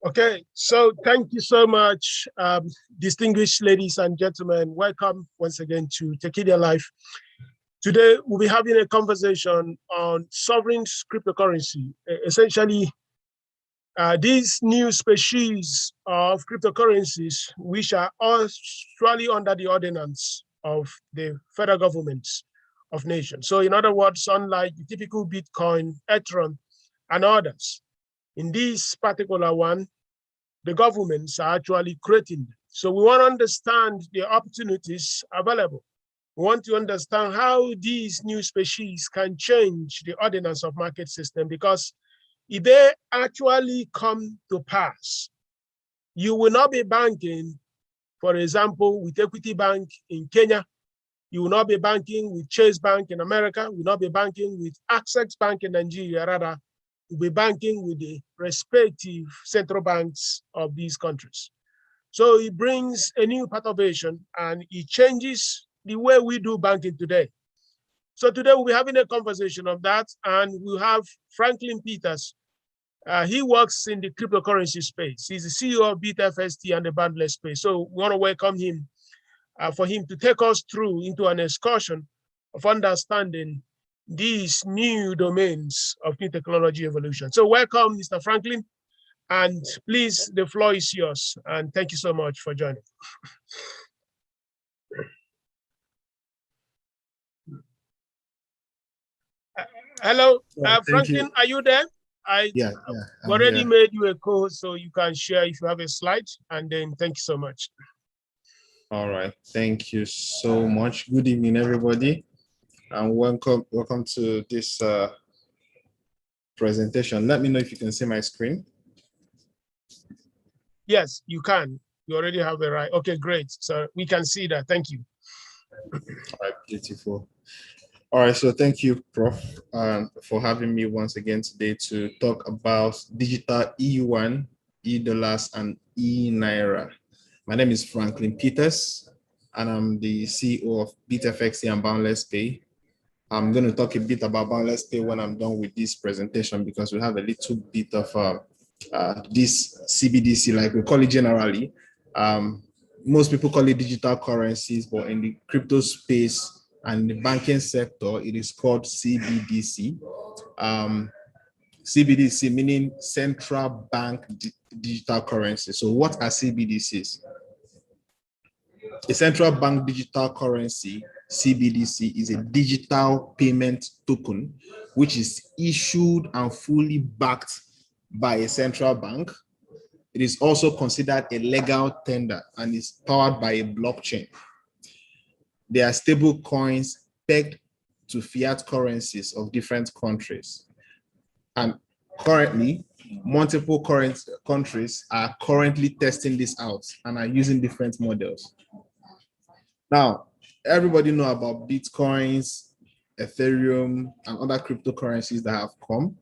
Okay, so thank you so much, distinguished ladies and gentlemen. Welcome once again to Tekedia Live. Today, we'll be having a conversation on sovereign cryptocurrency. Essentially, these new species of cryptocurrencies, which are actually under the ordinance of the federal governments of nations. So in other words, unlike the typical Bitcoin, Ethereum, and others, in this particular one, the governments are actually creating. So we want to understand the opportunities available. We want to understand how these new species can change the ordinance of market system, because if they actually come to pass, you will not be banking, for example, with Equity Bank in Kenya. You will not be banking with Chase Bank in America. You will not be banking with Access Bank in Nigeria. Rather, you'll be banking with the respective central banks of these countries. So it brings a new perturbation and it changes the way we do banking today. So today we'll be having a conversation of that, and we'll have Franklin Peters. He works in the cryptocurrency space. He's the CEO of BitFST and the Bandless space. So we want to welcome him for him to take us through into an excursion of understanding these new domains of new technology evolution. So welcome, Mr. Franklin, and please, the floor is yours. And thank you so much for joining. Hello, Franklin, are you there? I already made you a code, so you can share if you have a slide, and then thank you so much. All right, thank you so much. Good evening, everybody, and welcome to this presentation. Let me know if you can see my screen. Yes, you can. You already have it right. Okay, great. So we can see that. Thank you. All right, beautiful. All right, so thank you, Prof, for having me once again today to talk about digital E-Yuan, E-Dollars, and E-Naira. My name is Franklin Peters, and I'm the CEO of BitFXT and Boundless Pay. I'm going to talk a bit about Boundless Pay when I'm done with this presentation, because we have a little bit of this CBDC, like we call it generally. Most people call it digital currencies, but in the crypto space and the banking sector, it is called CBDC. CBDC meaning central bank digital currency. So what are CBDCs? A central bank digital currency, CBDC, is a digital payment token which is issued and fully backed by a central bank. It is also considered a legal tender and is powered by a blockchain. They are stable coins pegged to fiat currencies of different countries. And currently, multiple countries are currently testing this out and are using different models. Now, everybody know about Bitcoins, Ethereum, and other cryptocurrencies that have come.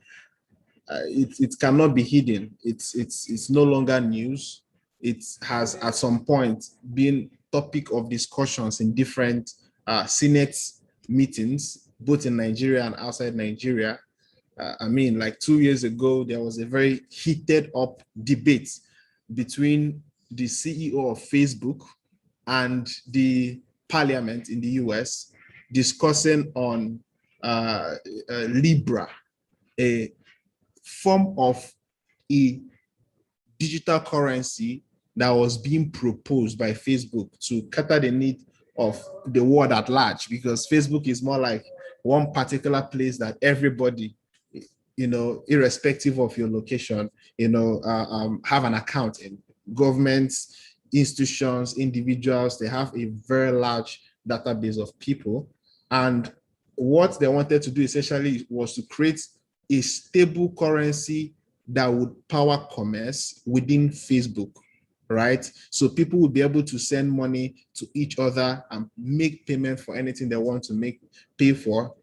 It cannot be hidden. It's no longer news. It has at some point been topic of discussions in different Senate meetings, both in Nigeria and outside Nigeria. I mean, like 2 years ago, there was a very heated up debate between the CEO of Facebook and the parliament in the US discussing on Libra, a form of a digital currency that was being proposed by Facebook to cater the need of the world at large, because Facebook is more like one particular place that everybody, you know, irrespective of your location, you know, have an account in. Governments, institutions, individuals, they have a very large database of people. And what they wanted to do essentially was to create a stable currency that would power commerce within Facebook, right? So people will be able to send money to each other and make payment for anything they want to pay for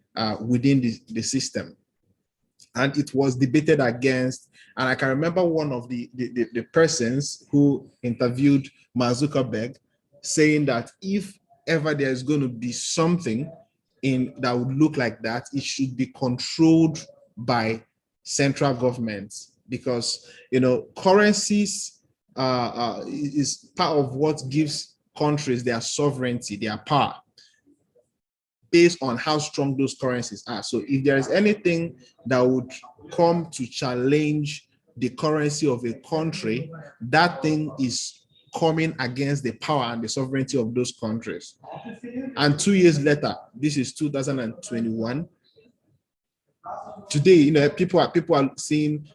within the system. And it was debated against, and I can remember one of the persons who interviewed Mark Zuckerberg saying that if ever there's going to be something that would look like that, it should be controlled by central governments, because currencies is part of what gives countries their sovereignty, their power, based on how strong those currencies are. So if there is anything that would come to challenge the currency of a country, that thing is coming against the power and the sovereignty of those countries. And 2 years later, this is 2021. Today, people are seeing,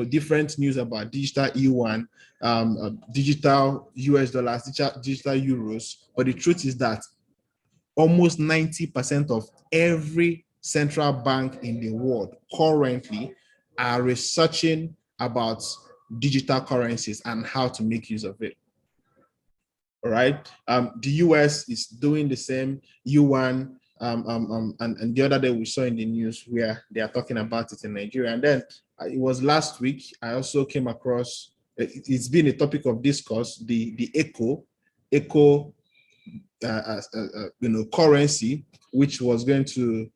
different news about digital E-Yuan, digital US dollars, digital euros. But the truth is that almost 90% of every central bank in the world currently are researching about digital currencies and how to make use of it. All right. The US is doing the same. Yuan, and the other day we saw in the news where they are talking about it in Nigeria. And then it was last week, I also came across, it's been a topic of discourse, the ECO currency, which was going to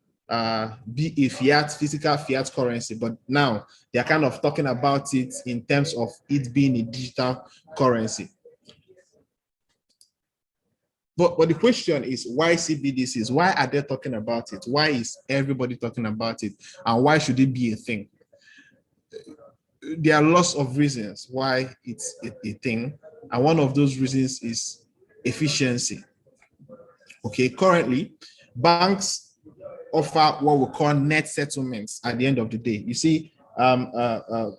be a physical fiat currency, but now they're kind of talking about it in terms of it being a digital currency. But the question is, why CBDCs? Why are they talking about it? Why is everybody talking about it? And why should it be a thing? There are lots of reasons why it's a thing. And one of those reasons is efficiency. Okay, currently, banks offer what we call net settlements at the end of the day. You see,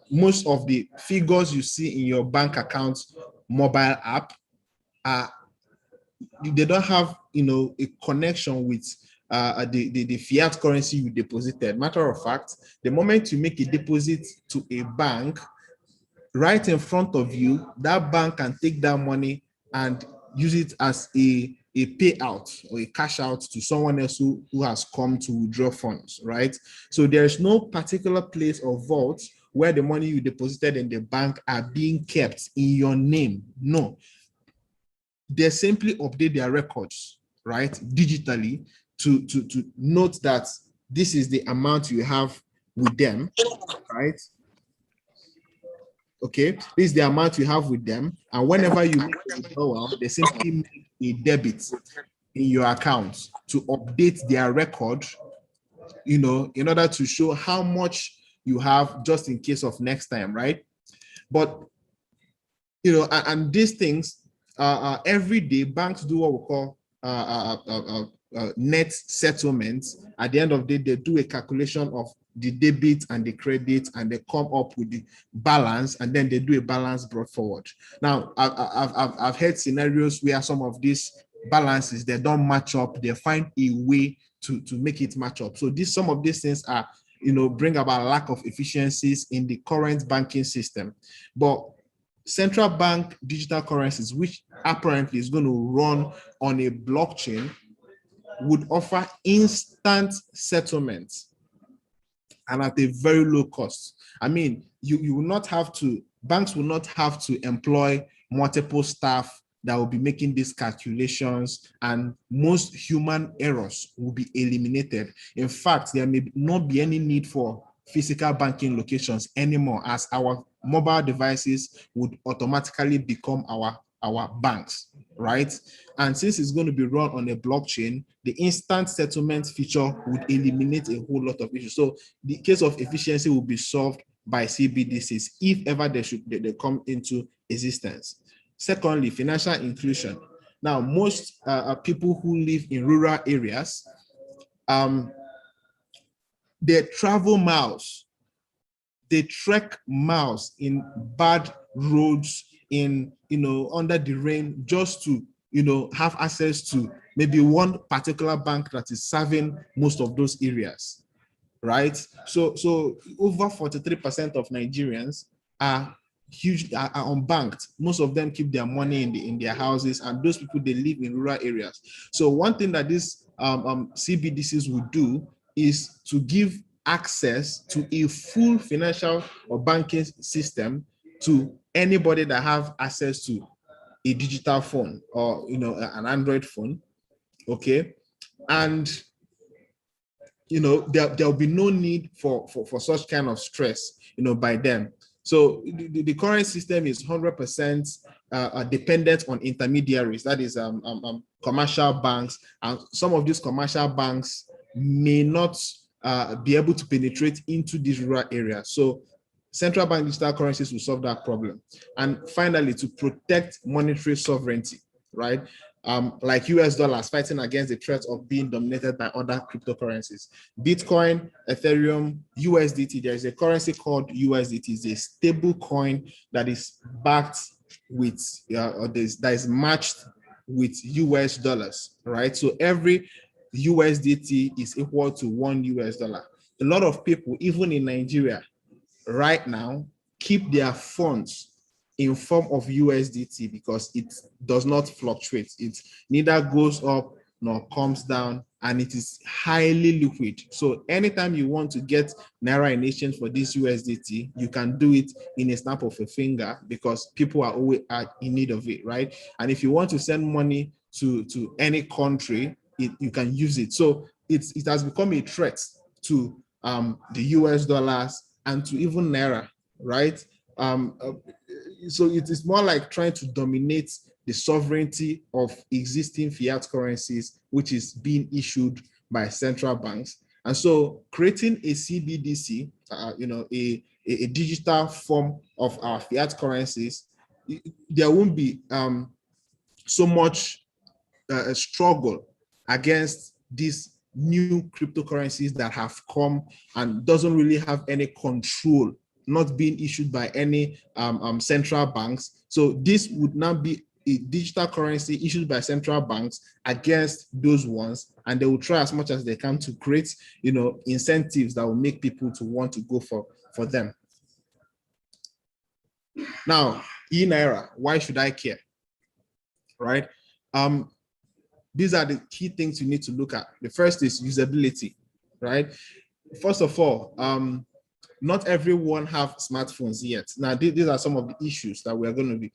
most of the figures you see in your bank account mobile app they don't have a connection with the fiat currency you deposited. Matter of fact, the moment you make a deposit to a bank, right in front of you, that bank can take that money and use it as a payout or a cash out to someone else who has come to withdraw funds, right? So there's no particular place or vault where the money you deposited in the bank are being kept in your name. No. They simply update their records, right, digitally to note that this is the amount you have with them, right? Okay, this is the amount you have with them, and whenever you make a withdrawal, they simply make a debit in your account to update their record, in order to show how much you have just in case of next time, right? But and these things, every day banks do what we call net settlements. At the end of the day, they do a calculation of the debit and the credit, and they come up with the balance, and then they do a balance brought forward. Now, I've heard scenarios where some of these balances, they don't match up. They find a way to make it match up. So some of these things are, bring about a lack of efficiencies in the current banking system. But central bank digital currencies, which apparently is going to run on a blockchain, would offer instant settlement and at a very low cost. I mean, you will not have to, banks will not have to employ multiple staff that will be making these calculations, and most human errors will be eliminated. In fact, there may not be any need for physical banking locations anymore, as our mobile devices would automatically become our banks, right? And since it's going to be run on a blockchain, the instant settlement feature would eliminate a whole lot of issues. So the case of efficiency will be solved by CBDCs if ever they come into existence. Secondly, financial inclusion. Now, most people who live in rural areas, they travel miles, they trek miles in bad roads in, under the rain just to, have access to maybe one particular bank that is serving most of those areas, right? So over 43% of Nigerians are unbanked. Most of them keep their money in their houses, and those people, they live in rural areas. So one thing that these CBDCs will do is to give access to a full financial or banking system to anybody that have access to a digital phone or an Android phone. Okay, and there'll be no need for such kind of stress by them. So the current system is 100% dependent on intermediaries, that is commercial banks, and some of these commercial banks may not be able to penetrate into these rural areas. So central bank digital currencies will solve that problem. And finally, to protect monetary sovereignty, right? Like US dollars fighting against the threat of being dominated by other cryptocurrencies. Bitcoin, Ethereum, USDT, there is a currency called USDT. It's a stable coin that is backed with, that is matched with US dollars, right? So every USDT is equal to $1. A lot of people, even in Nigeria right now, keep their funds in form of USDT because it does not fluctuate. It neither goes up nor comes down, and it is highly liquid. So anytime you want to get Naira in exchange for this USDT, you can do it in a snap of a finger because people are always in need of it, right? And if you want to send money to any country, you can use it. So it has become a threat to the US dollars and to even Naira, right? So it is more like trying to dominate the sovereignty of existing fiat currencies, which is being issued by central banks. And so creating a CBDC, a digital form of our fiat currencies, there won't be so much struggle against these new cryptocurrencies that have come and doesn't really have any control, not being issued by any central banks. So this would now be a digital currency issued by central banks against those ones, and they will try as much as they can to create, incentives that will make people to want to go for them. Now, E-Naira, why should I care? Right? These are the key things you need to look at. The first is usability, right? First of all, not everyone have smartphones yet. Now, these are some of the issues that we're going to be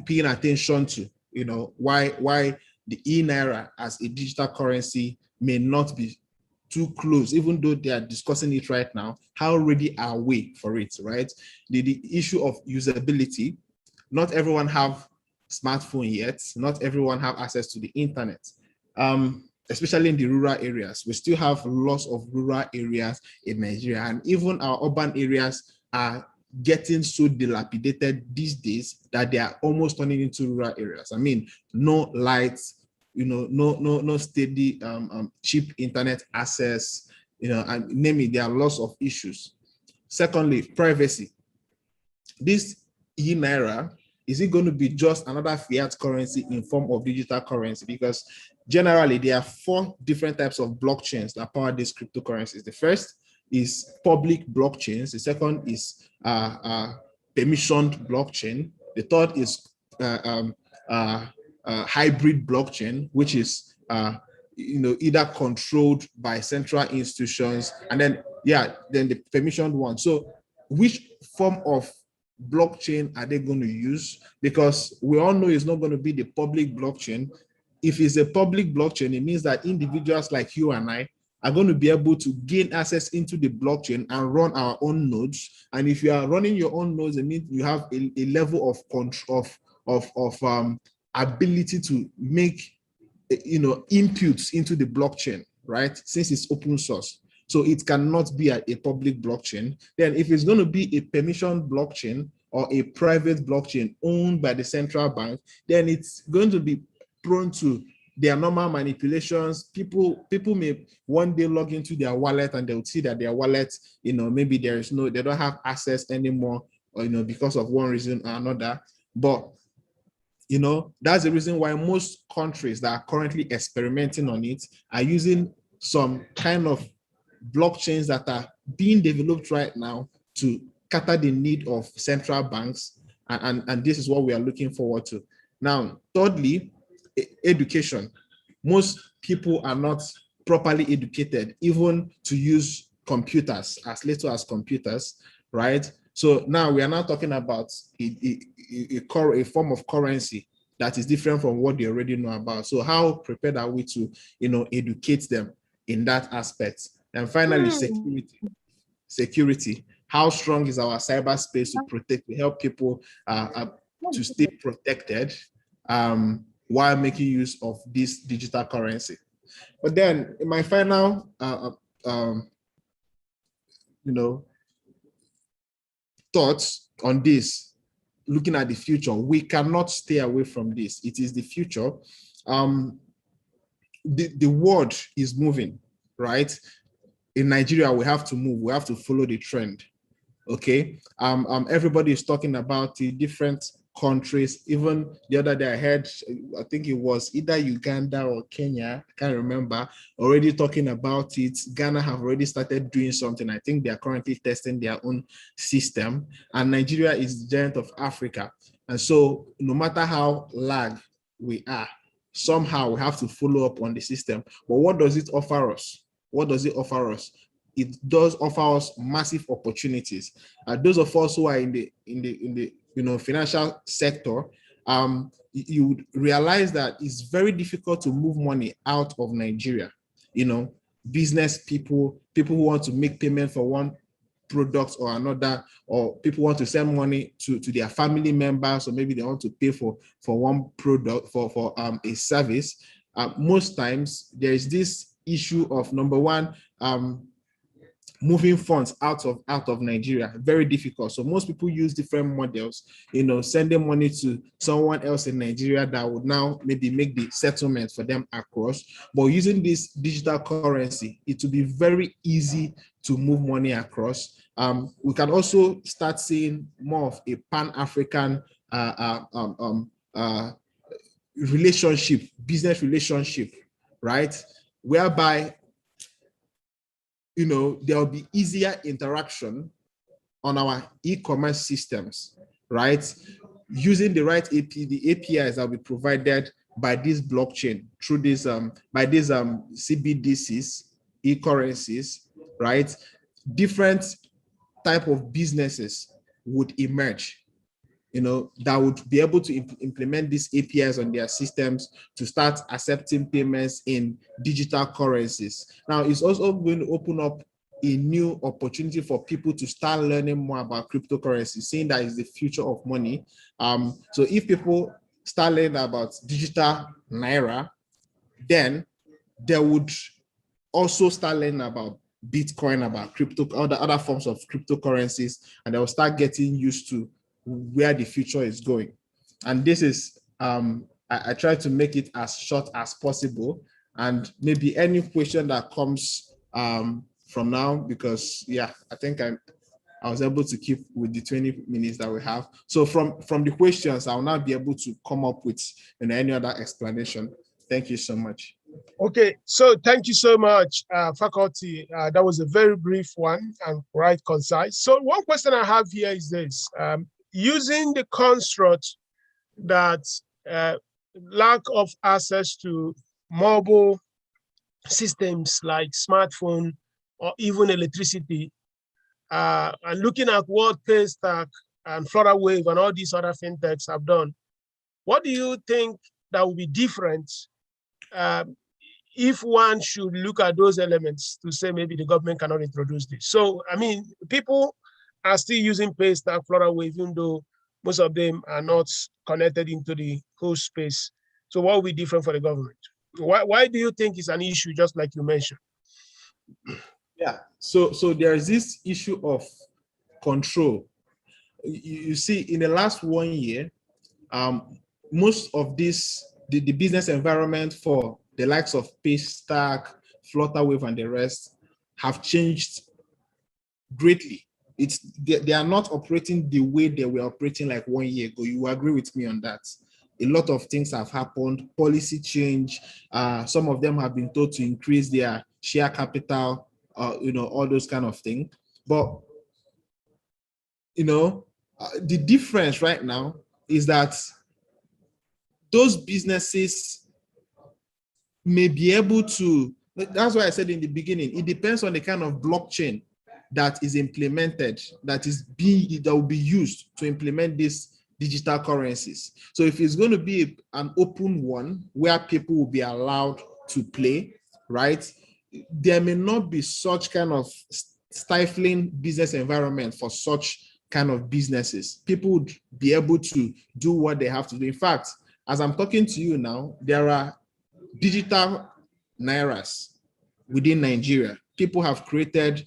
paying attention to. Why the E-Naira as a digital currency may not be too close, even though they are discussing it right now. How ready are we for it, right? The issue of usability. Not everyone have smartphone yet. Not everyone have access to the internet. Especially in the rural areas. We still have lots of rural areas in Nigeria, and even our urban areas are getting so dilapidated these days that they are almost turning into rural areas. I mean, no lights, no steady, cheap internet access, and name it, there are lots of issues. Secondly, privacy. This E-Naira, is it going to be just another fiat currency in form of digital currency? Because generally, there are 4 different types of blockchains that power these cryptocurrencies. The first is public blockchains. The second is permissioned blockchain. The third is hybrid blockchain, which is either controlled by central institutions, and then the permissioned one. So, which form of blockchain are they going to use? Because we all know it's not going to be the public blockchain. If it's a public blockchain, it means that individuals like you and I are going to be able to gain access into the blockchain and run our own nodes. And if you are running your own nodes, it means you have a level of control of ability to make inputs into the blockchain, right? Since it's open source. So it cannot be a public blockchain. Then if it's going to be a permissioned blockchain or a private blockchain owned by the central bank, then it's going to be prone to their normal manipulations. People may one day log into their wallet and they'll see that their wallet, maybe they don't have access anymore or because of one reason or another. But that's the reason why most countries that are currently experimenting on it are using some kind of blockchains that are being developed right now to cater the need of central banks. And this is what we are looking forward to. Now, thirdly, education. Most people are not properly educated, even to use computers, as little as computers, right? So now we are now talking about a form of currency that is different from what they already know about. So how prepared are we to, educate them in that aspect? And finally, security. How strong is our cyberspace to protect, to help people to stay protected while making use of this digital currency? But then in my final, thoughts on this, looking at the future, we cannot stay away from this. It is the future. The world is moving, right? In Nigeria, we have to move. We have to follow the trend. Okay. Everybody is talking about the different countries. Even the other day I heard, I think it was either Uganda or Kenya, I can't remember, already talking about it. Ghana have already started doing something. I think they are currently testing their own system. And Nigeria is the giant of Africa. And so no matter how lag we are, somehow we have to follow up on the system. But what does it offer us? What does it offer us? It does offer us massive opportunities. Those of us who are in the financial sector, you would realize that it's very difficult to move money out of Nigeria. Business people who want to make payment for one product or another, or people want to send money to their family members, or maybe they want to pay for one product, for a service. Most times there is this issue of, number one, moving funds out of Nigeria, very difficult. So most people use different models, sending money to someone else in Nigeria that would now maybe make the settlement for them across. But using this digital currency, it will be very easy to move money across. We can also start seeing more of a Pan-African relationship, business relationship, right? Whereby there will be easier interaction on our e-commerce systems, right? Using the right the APIs that will be provided by this blockchain through this by these CBDCs, e-currencies, right? Different type of businesses would emerge, that would be able to implement these APIs on their systems to start accepting payments in digital currencies. Now, it's also going to open up a new opportunity for people to start learning more about cryptocurrency, seeing that is the future of money. So if people start learning about digital Naira, then they would also start learning about Bitcoin, about crypto, other forms of cryptocurrencies, and they will start getting used to where the future is going. And this is, I try to make it as short as possible, and maybe any question that comes from now, because I think I was able to keep with the 20 minutes that we have. So from the questions, I'll now be able to come up with any other explanation. Thank you so much. Okay, so thank you so much, faculty. That was a very brief one and quite concise. So one question I have here is this. Using the construct that lack of access to mobile systems like smartphone or even electricity, and looking at what Paystack and Flora Wave and all these other fintechs have done, what do you think that will be different if one should look at those elements to say maybe the government cannot introduce this? So, I mean, people are still using Paystack, Flora Wave, even though most of them are not connected into the whole space. So what will be different for the government? Why do you think it's an issue, just like you mentioned? Yeah, so there is this issue of control. You see, in the last 1 year, most of this, the business environment for the likes of Paystack, Flutterwave, and the rest have changed greatly. they are not operating the way they were operating like 1 year ago. You agree with me on that? A lot of things have happened, policy change. Some of them have been told to increase their share capital, all those kind of things. But, the difference right now is that those businesses may be able to, that's why I said in the beginning, it depends on the kind of blockchain that is implemented, that will be used to implement these digital currencies. So if it's going to be an open one where people will be allowed to play, right? There may not be such kind of stifling business environment for such kind of businesses. People would be able to do what they have to do. In fact, as I'm talking to you now, there are digital nairas within Nigeria. People have created,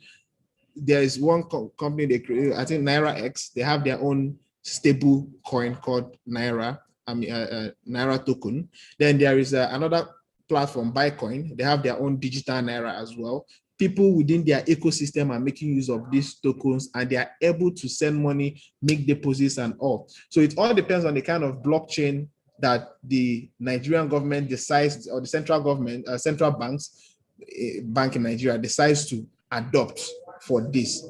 there is one company they created, I think Naira X, they have their own stable coin called Naira, Naira token. Then there is another platform, Bitcoin, they have their own digital Naira as well. People within their ecosystem are making use of these tokens and they are able to send money, make deposits and all. So it all depends on the kind of blockchain that the Nigerian government decides, or the central government, central banks, bank in Nigeria decides to adopt for this.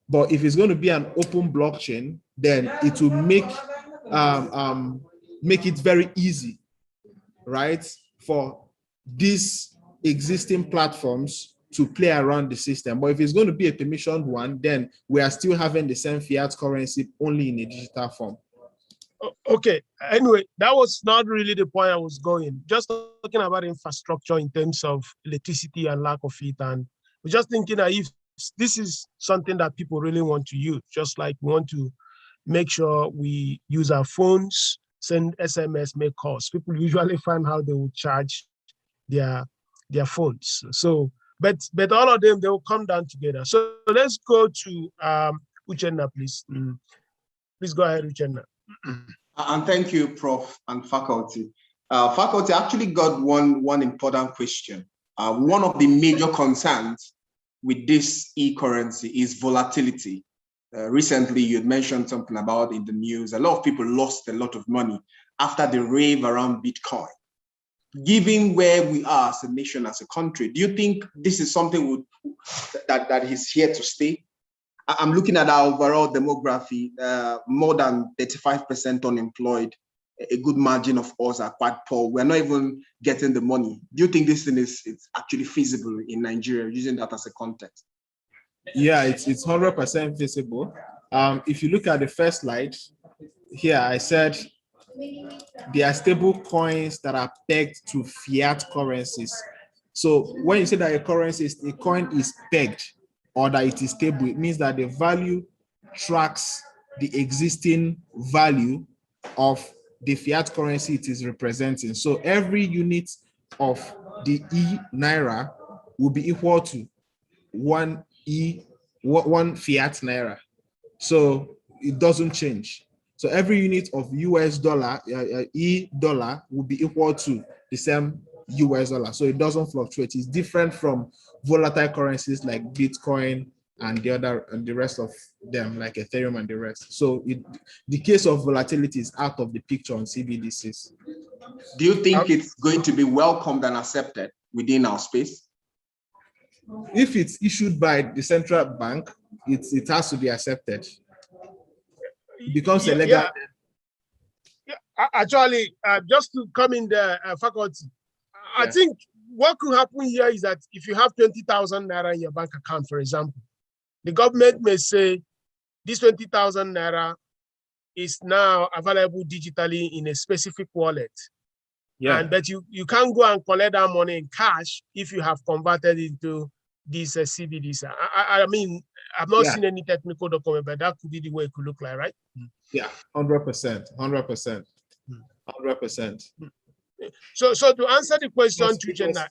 But if it's going to be an open blockchain, then it will make it very easy, right, for these existing platforms to play around the system. But if it's going to be a permissioned one, then we are still having the same fiat currency, only in a digital form. Okay. Anyway, that was not really the point I was going. Just talking about infrastructure in terms of electricity and lack of it. And we're just thinking that if this is something that people really want to use, just like we want to make sure we use our phones, send SMS, make calls. People usually find how they will charge their phones. So, but all of them, they will come down together. So let's go to Uchenna, please. Please go ahead, Uchenna. And thank you, Prof. and faculty. Faculty actually got one important question. One of the major concerns with this e-currency is volatility. Recently, you had mentioned something about in the news. A lot of people lost a lot of money after the rave around Bitcoin. Given where we are as a nation, as a country, do you think this is something that is here to stay? I'm looking at our overall demography, more than 35% unemployed. A good margin of us are quite poor. We're not even getting the money. Do you think this thing is actually feasible in Nigeria, using that as a context? Yeah, it's 100% feasible. If you look at the first slide, here I said there are stable coins that are pegged to fiat currencies. So when you say that a coin is pegged or that it is stable, it means that the value tracks the existing value of the fiat currency it is representing. So every unit of the E-Naira will be equal to one fiat Naira. So it doesn't change. So every unit of US dollar, E-dollar, will be equal to the same US dollar. So it doesn't fluctuate. It's different from volatile currencies like Bitcoin and the rest of them, like Ethereum and the rest. So the case of volatility is out of the picture on CBDCs. Do you think it's going to be welcomed and accepted within our space? If it's issued by the central bank, it has to be accepted. It becomes illegal. Yeah. Actually, just to come in there, faculty, I think what could happen here is that if you have 20,000 Naira in your bank account, for example, the government may say this 20,000 Naira is now available digitally in a specific wallet. Yeah. But you can't go and collect that money in cash if you have converted into this CBDC. I mean, I've not seen any technical document, but that could be the way it could look like, right? Yeah, 100%. So to answer the question,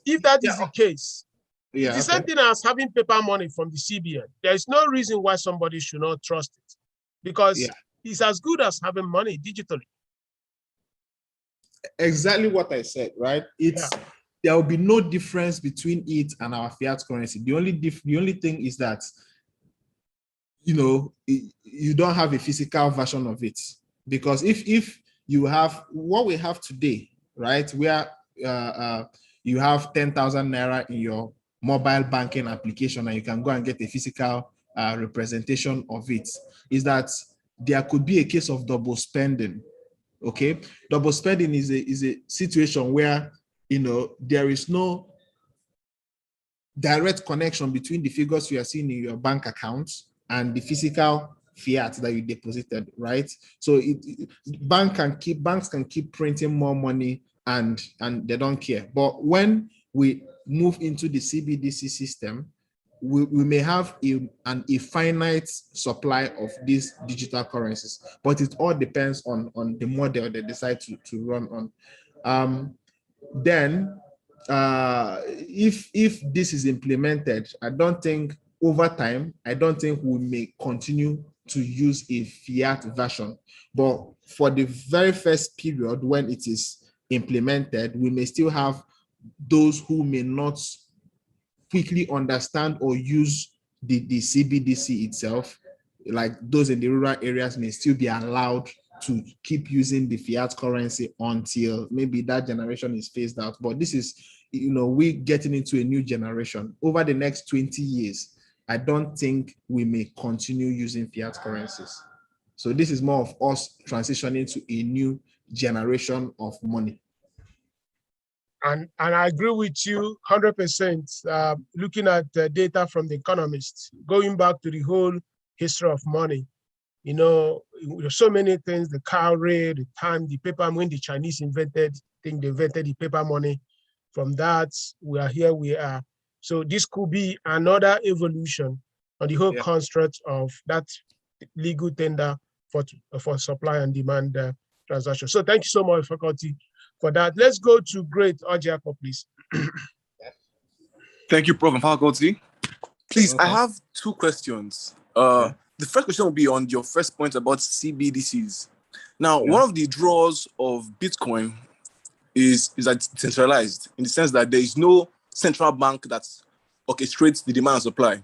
if that is the case, it's the same thing as having paper money from the CBN. There is no reason why somebody should not trust it, because it's as good as having money digitally. Exactly what I said, right? There will be no difference between it and our fiat currency. The only thing is that you don't have a physical version of it. Because if you have what we have today, right, where you have 10,000 naira in your mobile banking application and you can go and get a physical representation of it, is that there could be a case of double spending. Okay, double spending is a situation where there is no direct connection between the figures you are seeing in your bank accounts and the physical fiat that you deposited, right? So banks can keep printing more money and they don't care. But when we move into the CBDC system, we may have a finite supply of these digital currencies, but it all depends on the model they decide to run on. Then if this is implemented, I don't think over time, I don't think we may continue to use a fiat version. But for the very first period when it is implemented, we may still have those who may not quickly understand or use the CBDC itself, like those in the rural areas may still be allowed to keep using the fiat currency until maybe that generation is phased out. But this is, we getting into a new generation. Over the next 20 years, I don't think we may continue using fiat currencies. So this is more of us transitioning to a new generation of money. And I agree with you 100%. Looking at the data from The Economist, going back to the whole history of money, there's so many things, the cowrie, the time, the paper, when the Chinese invented the paper money. From that, we are here, we are. So this could be another evolution on the whole construct of that legal tender for supply and demand transaction. So thank you so much, faculty, for that. Let's go to Great Ojiako, please. Thank you, Prof. and faculty. Please, I have two questions. The first question will be on your first point about CBDCs. Now, one of the draws of Bitcoin is that it's decentralized in the sense that there is no central bank that orchestrates the demand and supply.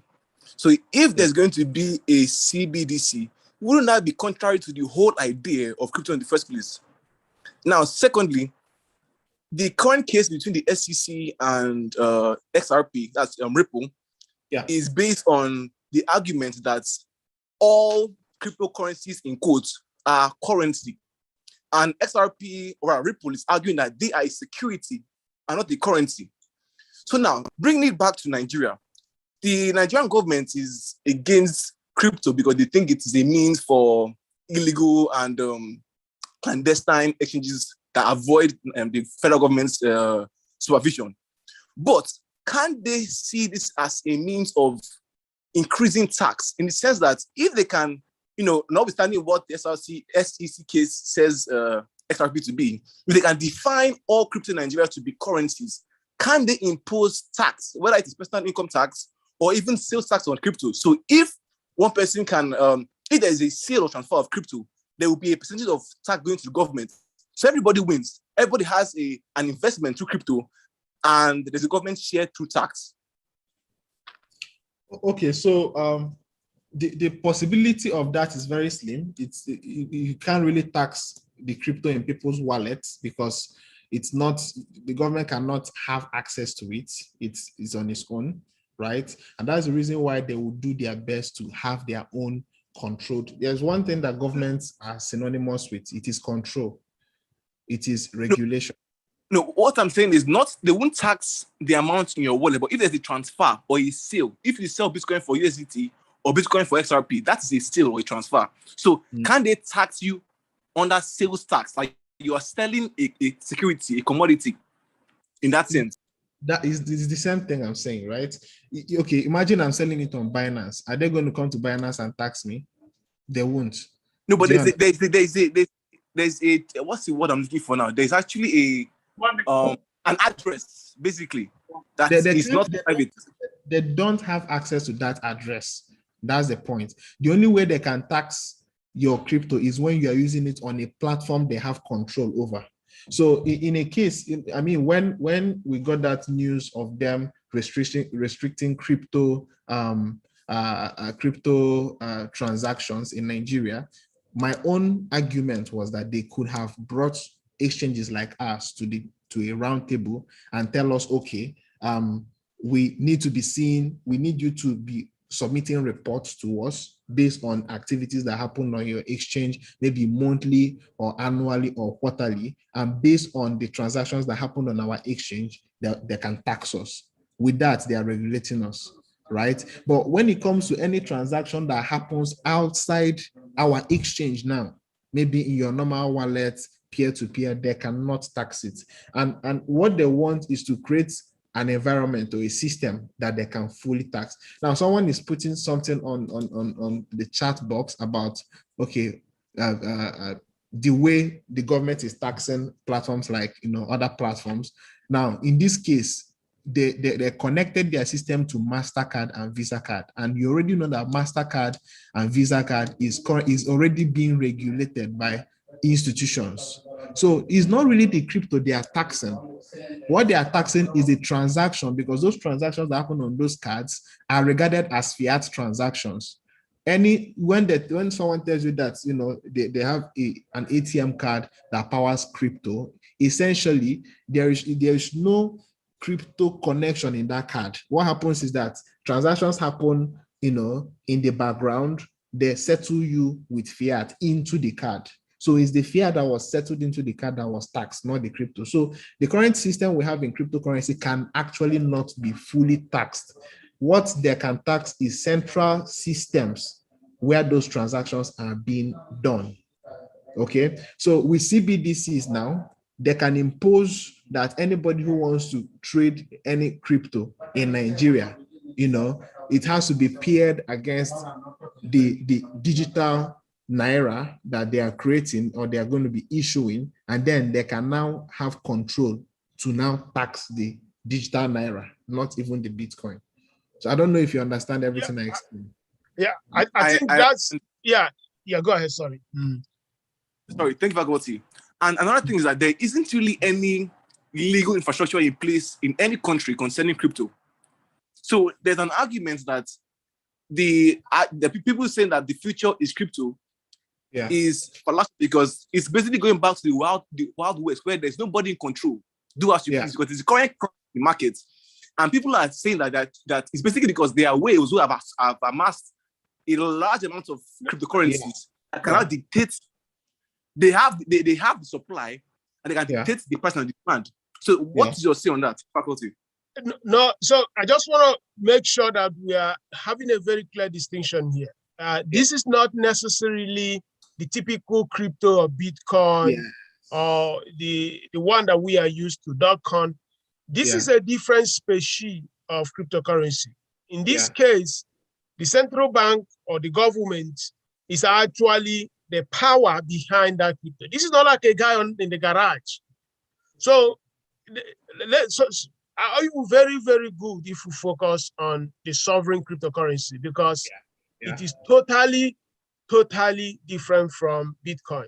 So if there's going to be a CBDC, wouldn't that be contrary to the whole idea of crypto in the first place? Now, secondly, the current case between the SEC and XRP, that's Ripple, is based on the argument that all cryptocurrencies in quotes are currency. And XRP or Ripple is arguing that they are a security and not a currency. So now, bringing it back to Nigeria, the Nigerian government is against crypto because they think it is a means for illegal and clandestine exchanges that avoid the federal government's supervision. But can they see this as a means of increasing tax in the sense that if they can, notwithstanding what the SEC case says XRP to be, if they can define all crypto in Nigeria to be currencies, can they impose tax, whether it is personal income tax or even sales tax on crypto? So if one person can, if there is a sale or transfer of crypto, there will be a percentage of tax going to the government. So everybody wins. Everybody has an investment through crypto, and there's a government share through tax. Okay, so the possibility of that is very slim. You can't really tax the crypto in people's wallets because it's not, the government cannot have access to it. It's on its own, right? And that's the reason why they will do their best to have their own control. There's one thing that governments are synonymous with. It is control. It is regulation. No, what I'm saying is not, they won't tax the amount in your wallet, but if there's a transfer or a sale, if you sell Bitcoin for USDT or Bitcoin for XRP, that's a sale or a transfer. So can they tax you under sales tax? Like you are selling a security, a commodity in that sense. That is the same thing I'm saying, right? Okay, imagine I'm selling it on Binance. Are they going to come to Binance and tax me? They won't. No, but there's a what's the word I'm looking for now? There's actually an address, basically, that is not private. They don't have access to that address. That's the point. The only way they can tax your crypto is when you are using it on a platform they have control over. So in a case, I mean, when we got that news of them restricting crypto crypto transactions in Nigeria, my own argument was that they could have brought exchanges like us to a round table and tell us, okay, we need to be seen, we need you to be submitting reports to us based on activities that happen on your exchange, maybe monthly or annually or quarterly, and based on the transactions that happen on our exchange, they can tax us. With that, they are regulating us, right? But when it comes to any transaction that happens outside our exchange now, maybe in your normal wallet, peer-to-peer, they cannot tax it. And what they want is to create an environment or a system that they can fully tax. Now, someone is putting something on the chat box about, okay, the way the government is taxing platforms like, other platforms. Now, in this case, they connected their system to MasterCard and Visa card. And you already know that MasterCard and Visa card is already being regulated by institutions. So it's not really the crypto they are taxing. What they are taxing is the transaction, because those transactions that happen on those cards are regarded as fiat transactions. When someone tells you that they have an ATM card that powers crypto, essentially there is no crypto connection in that card. What happens is that transactions happen, in the background. They settle you with fiat into the card. So it's the fiat that was settled into the card that was taxed, not the crypto. So the current system we have in cryptocurrency can actually not be fully taxed. What they can tax is central systems where those transactions are being done. Okay, so with CBDCs now, they can impose that anybody who wants to trade any crypto in Nigeria, it has to be paired against the digital Naira that they are creating or they are going to be issuing, and then they can now have control to now tax the digital Naira, not even the Bitcoin. So I don't know if you understand everything I explained. Yeah, I think that's, yeah, go ahead, sorry. Sorry, thank you, Vagoti. And another thing is that there isn't really any legal infrastructure in place in any country concerning crypto. So there's an argument that the people saying that the future is crypto is fallacious, because it's basically going back to the wild west, where there's nobody in control. Do as you please, because it's the current market. And people are saying that it's basically because there are whales who have amassed a large amount of cryptocurrencies that cannot dictate. They have the supply, and they can dictate the price and the demand. So what is your say on that, faculty? No, so I just want to make sure that we are having a very clear distinction here. This is not necessarily the typical crypto or Bitcoin or the one that we are used to, .com. This is a different species of cryptocurrency. In this case, the central bank or the government is actually the power behind that crypto. This is not like a guy in the garage. So are you very, very good if you focus on the sovereign cryptocurrency, because it is totally different from Bitcoin.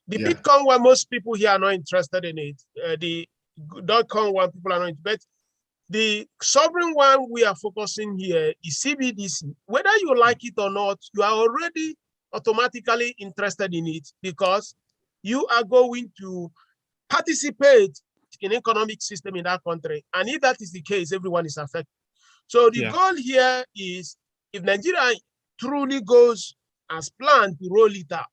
The Bitcoin one, most people here are not interested in it. The .com one, people are not interested. But the sovereign one we are focusing here is CBDC. Whether you like it or not, you are already automatically interested in it, because you are going to participate in economic system in that country. And if that is the case, everyone is affected. So the goal here is, if Nigeria truly goes as planned to roll it out,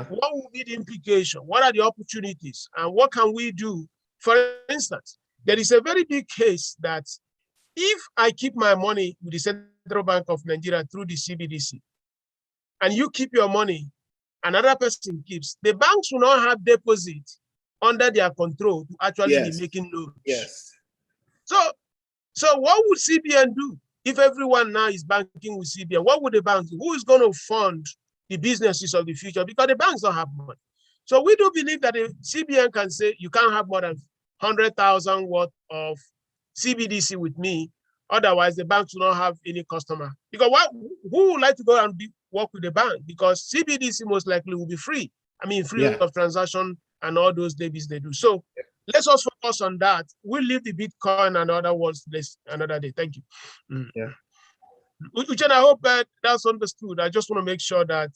what will be the implication? What are the opportunities? And what can we do? For instance, there is a very big case that if I keep my money with the Central Bank of Nigeria through the CBDC, and you keep your money, another person keeps, the banks will not have deposits under their control to actually be making loans. So what would CBN do if everyone now is banking with CBN? What would the banks do? Who is going to fund the businesses of the future? Because the banks don't have money. So we do believe that the CBN can say, you can't have more than 100,000 worth of CBDC with me. Otherwise, the banks will not have any customer. Because who would like to go and work with the bank? Because CBDC most likely will be free. I mean, free of transaction and all those debates they do. So let's also focus on that. We'll leave the Bitcoin and other words another day. Thank you. Uchenna, I hope that's understood. I just want to make sure that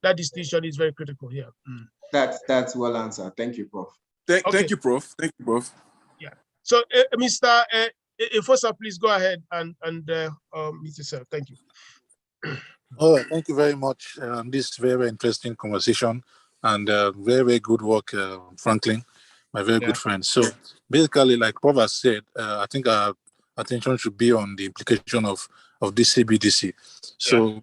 that distinction is very critical here. That's well answered. Thank you, Prof. Thank you, Prof. Thank you, Prof. Yeah. So, Mr. Ifosa, please go ahead and meet yourself. Thank you. Oh, thank you very much. This very interesting conversation and very, very good work, Franklin, my very good friend. So basically, like Prof has said, I think our attention should be on the implication of this CBDC. So,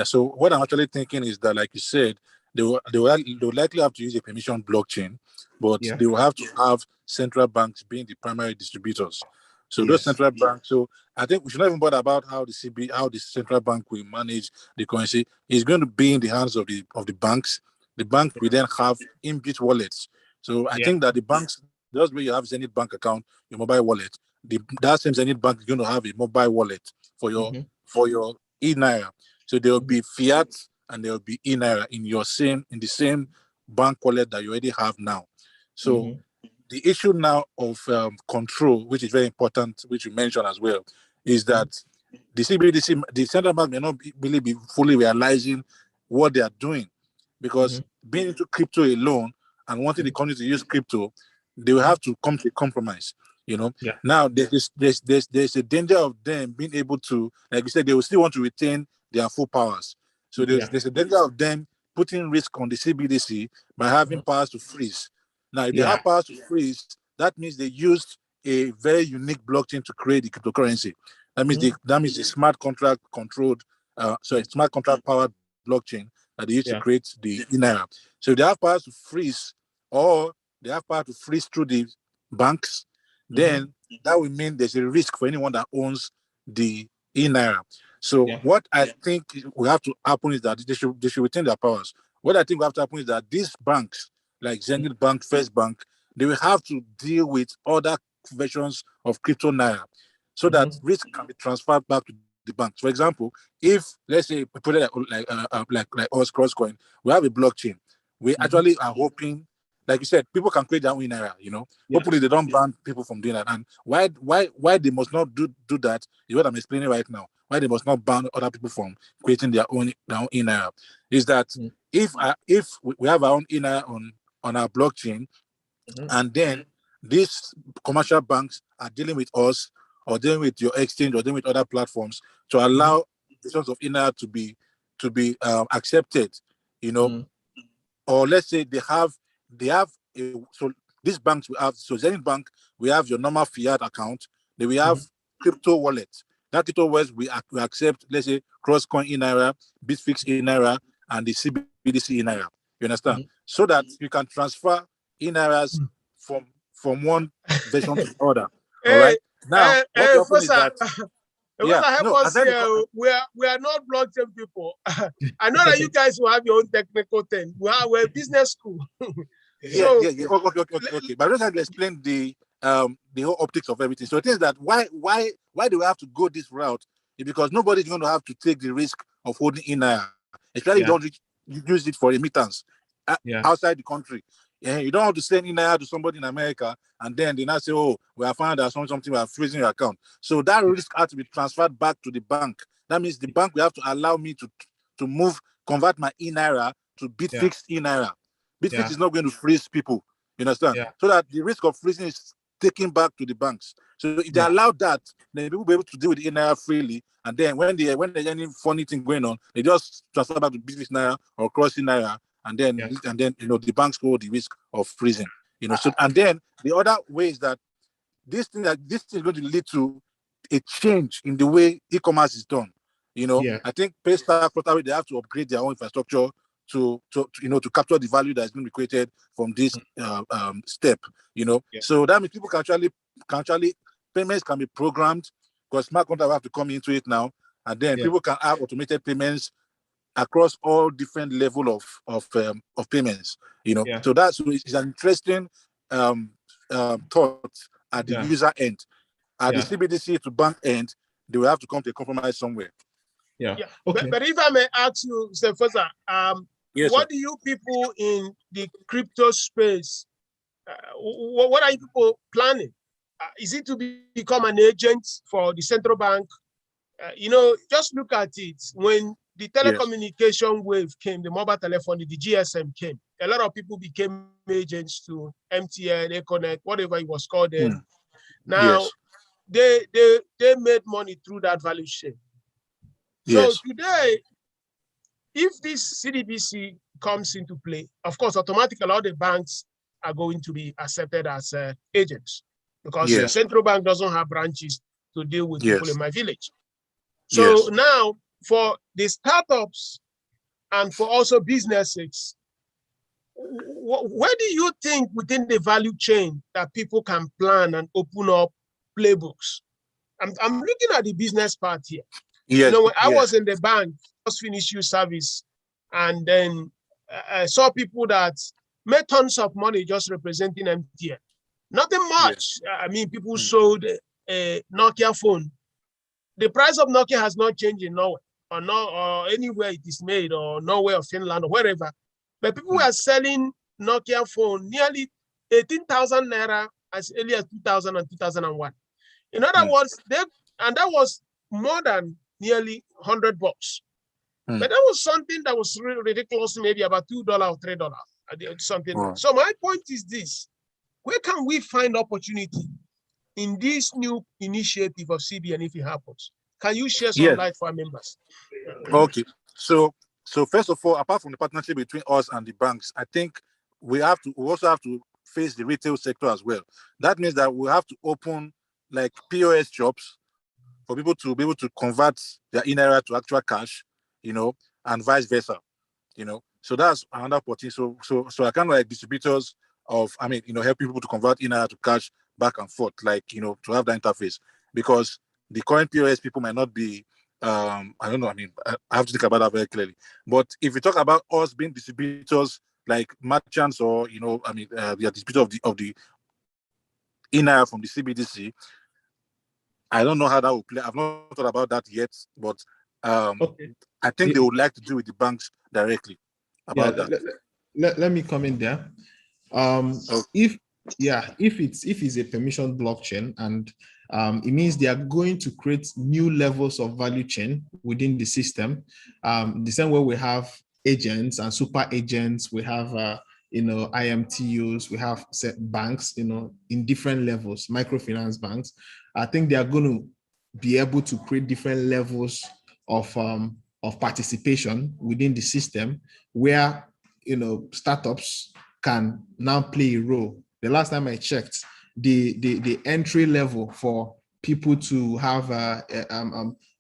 so what I'm actually thinking is that, like you said, they will likely have to use a permission blockchain, but they will have to have central banks being the primary distributors. So those central banks. So I think we should not even bother about how the central bank will manage the currency. It's going to be in the hands of the banks. The bank will then have inbuilt wallets. So I think that the banks, just where you have Zenith Bank account, your mobile wallet, that same Zenith Bank is going to have a mobile wallet for your E-Naira. So there will be fiat and there will be E-Naira in the same bank wallet that you already have now. So the issue now of control, which is very important, which you mentioned as well, is that the CBDC, the central bank may not really be fully realizing what they are doing, because being into crypto alone and wanting the country to use crypto, they will have to come to a compromise. Now there's a danger of them being able to, like you said, they will still want to retain their full powers. So there's a danger of them putting risk on the CBDC by having powers to freeze. Now, if they have powers to freeze, that means they used a very unique blockchain to create the cryptocurrency. That means the smart contract controlled, smart contract powered blockchain that they used to create the E-Naira. So if they have powers to freeze, or they have power to freeze through the banks, then that will mean there's a risk for anyone that owns the E-Naira. So what I think will have to happen is that they should retain their powers. What I think will have to happen is that these banks, like Zenith Bank, First Bank, they will have to deal with other versions of crypto Naira, so that risk can be transferred back to the banks. For example, if, let's say, we put it like us, Crosscoin, we have a blockchain. We actually are hoping, like you said, people can create their own Naira. Hopefully they don't ban people from doing that. And why they must not do that is what I'm explaining right now. Why they must not ban other people from creating their own Naira is that if we have our own Naira on our blockchain, and then these commercial banks are dealing with us, or dealing with your exchange, or dealing with other platforms to allow the sorts of Naira to be accepted, or let's say they have so these banks we have, so Zenith Bank, we have your normal fiat account, then we have crypto wallet. That crypto wallet we accept, let's say, Crosscoin E-Naira, Bitfix E-Naira, and the CBDC E-Naira. You understand? So that you can transfer E-Nairas from one version to the other. All right. Now, what happens is that help us here. We are not blockchain people. I know that you guys will have your own technical thing. We're a business school. Okay. But I just have to explain the whole optics of everything. So it is that why do we have to go this route? It's because nobody's going to have to take the risk of holding E-Naira, especially you don't use it for remittance outside the country. You don't have to send E-Naira to somebody in America, and then they now say, "Oh, we have found out something, we are freezing your account." So that risk has to be transferred back to the bank. That means the bank will have to allow me to convert my E-Naira to Bitfix E-Naira. Bitfix is not going to freeze people. You understand? So that the risk of freezing is taken back to the banks. So if they allow that, then people will be able to deal with E-Naira freely. And then when there's any funny thing going on, they just transfer back to Bitfix Naira or Cross Naira. And then the banks hold the risk of freezing. So and then the other way is that this thing is going to lead to a change in the way e-commerce is done. I think PayStar, they have to upgrade their own infrastructure to capture the value that has been created from this step. So that means people can actually payments can be programmed, because smart contracts have to come into it now, and then people can have automated payments across all different level of payments. So it's an interesting thought at the user end. At the CBDC to bank end, they will have to come to a compromise somewhere. Okay. But if I may ask you, Mr. Fosa, what do you people in the crypto space, what are you people planning? Is it to become an agent for the central bank, just look at it. When the telecommunication wave came, the mobile telephony, the GSM came, a lot of people became agents to MTN, Econet, whatever it was called then. Now, they made money through that value chain. So today, if this CDBC comes into play, of course, automatically all the banks are going to be accepted as agents, because the central bank doesn't have branches to deal with people in my village. So now for the startups and for also businesses, where do you think within the value chain that people can plan and open up playbooks? I'm looking at the business part here. When I was in the bank, just finished your service, and then I saw people that made tons of money just representing MTN. Nothing much. I mean, people sold a Nokia phone. The price of Nokia has not changed in Norway or anywhere it is made, or Norway or Finland or wherever. But people were selling Nokia phone nearly 18,000 naira as early as 2000 and 2001. In other words, that was more than nearly $100. But that was something that was really ridiculous, maybe about $2 or $3, something. So my point is this: where can we find opportunity in this new initiative of CBN if it happens? Can you share some light for our members? Okay. So first of all, apart from the partnership between us and the banks, I think we also have to face the retail sector as well. That means that we have to open like POS shops for people to be able to convert their E-Naira to actual cash, and vice versa, So that's another opportunity. So I kind of like distributors of, help people to convert E-Naira to cash back and forth, to have that interface, because the current POS people might not be, I don't know. I have to think about that very clearly. But if we talk about us being distributors, like merchants, or the distributor of the E-Naira from the CBDC, I don't know how that will play. I've not thought about that yet, but I think they would like to deal with the banks directly about that. Let me come in there. If it's a permission blockchain, and it means they are going to create new levels of value chain within the system. The same way we have agents and super agents, we have IMTUs, we have set banks, in different levels, microfinance banks. I think they are going to be able to create different levels of participation within the system, where startups can now play a role. The last time I checked, the entry level for people to have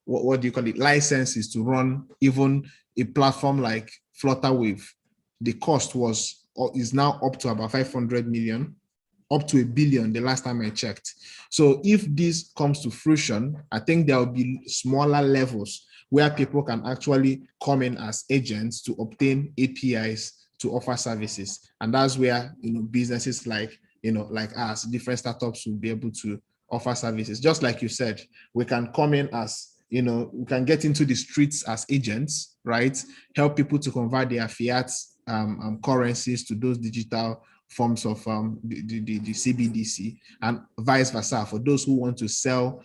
what do you call it, licenses to run even a platform like Flutterwave, the cost is now up to about 500 million, up to $1 billion the last time I checked. So if this comes to fruition, I think there will be smaller levels where people can actually come in as agents to obtain APIs to offer services. And that's where businesses like us, different startups, will be able to offer services. Just like you said, we can come in as, we can get into the streets as agents, right? Help people to convert their fiat currencies to those digital forms of the CBDC, and vice versa. For those who want to sell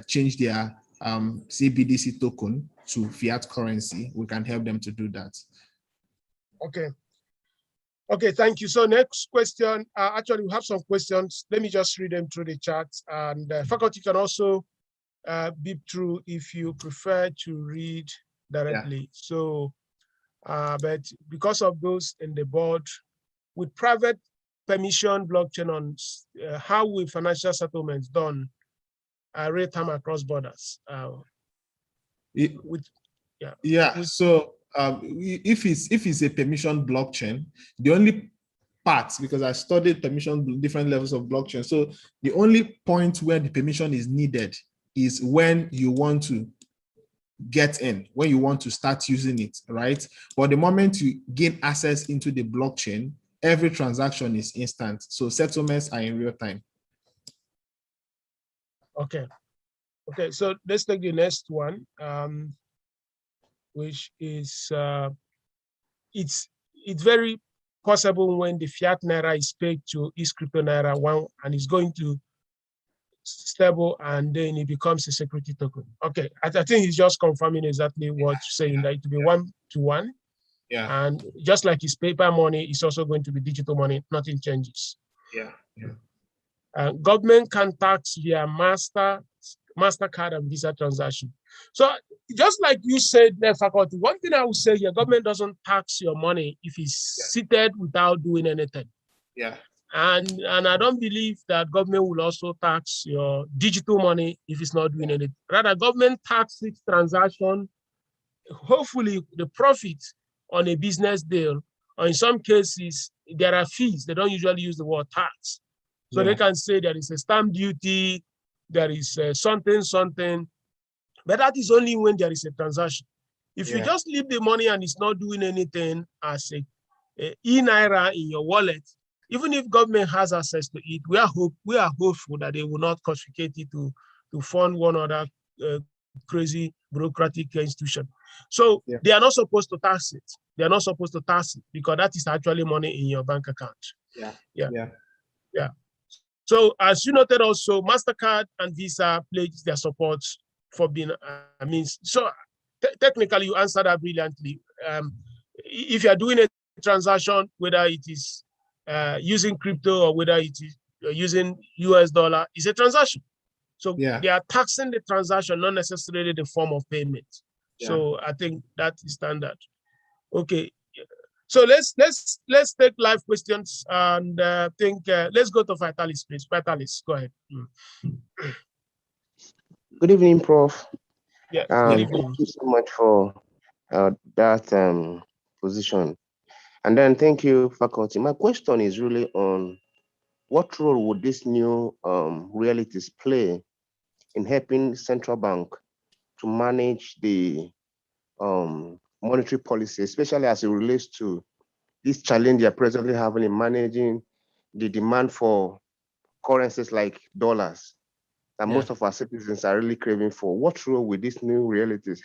change their CBDC token to fiat currency, we can help them to do that. Okay, thank you. So next question, actually we have some questions. Let me just read them through the chat, and faculty can also beep through if you prefer to read directly. So, but because of those in the board, with private permission blockchain on, how will financial settlements done real time across borders? So if it's a permission blockchain, the only part, because I studied permission, different levels of blockchain, so the only point where the permission is needed is when you want to get in, when you want to start using it, right? But the moment you gain access into the blockchain, every transaction is instant. So settlements are in real time. Okay, so let's take the next one, which is, it's very possible when the fiat naira is pegged to East crypto naira one, and is going to stable, and then it becomes a security token. Okay, I think he's just confirming exactly what you're saying, that it will be 1-to-1. Yeah. And just like his paper money, it's also going to be digital money, nothing changes. Yeah. Government can tax via MasterCard and Visa transaction. So just like you said there, faculty, one thing I would say here, government doesn't tax your money if it's seated without doing anything. Yeah. And I don't believe that government will also tax your digital money if it's not doing anything. Rather, government taxes transaction, hopefully the profit on a business deal, or in some cases, there are fees. They don't usually use the word tax. So they can say there is a stamp duty, there is something, but that is only when there is a transaction. If you just leave the money and it's not doing anything as a E-Naira in your wallet, even if government has access to it, we are hopeful that they will not confiscate it to fund one other crazy bureaucratic institution. So they are not supposed to tax it. They are not supposed to tax it because that is actually money in your bank account. Yeah. So as you noted also, MasterCard and Visa pledge their support for being, so technically you answered that brilliantly. If you're doing a transaction, whether it is using crypto or whether it is using US dollar, it's a transaction. So they are taxing the transaction, not necessarily the form of payment. So I think that is standard. Okay. So let's take live questions, and let's go to Vitalis, please. Vitalis, go ahead. Good evening, Prof. Yeah. Good evening. Thank you so much for that position, and then thank you, faculty. My question is really on what role would these new realities play in helping central bank to manage the monetary policy, especially as it relates to this challenge they are presently having in managing the demand for currencies like dollars that most of our citizens are really craving for. What role will these new realities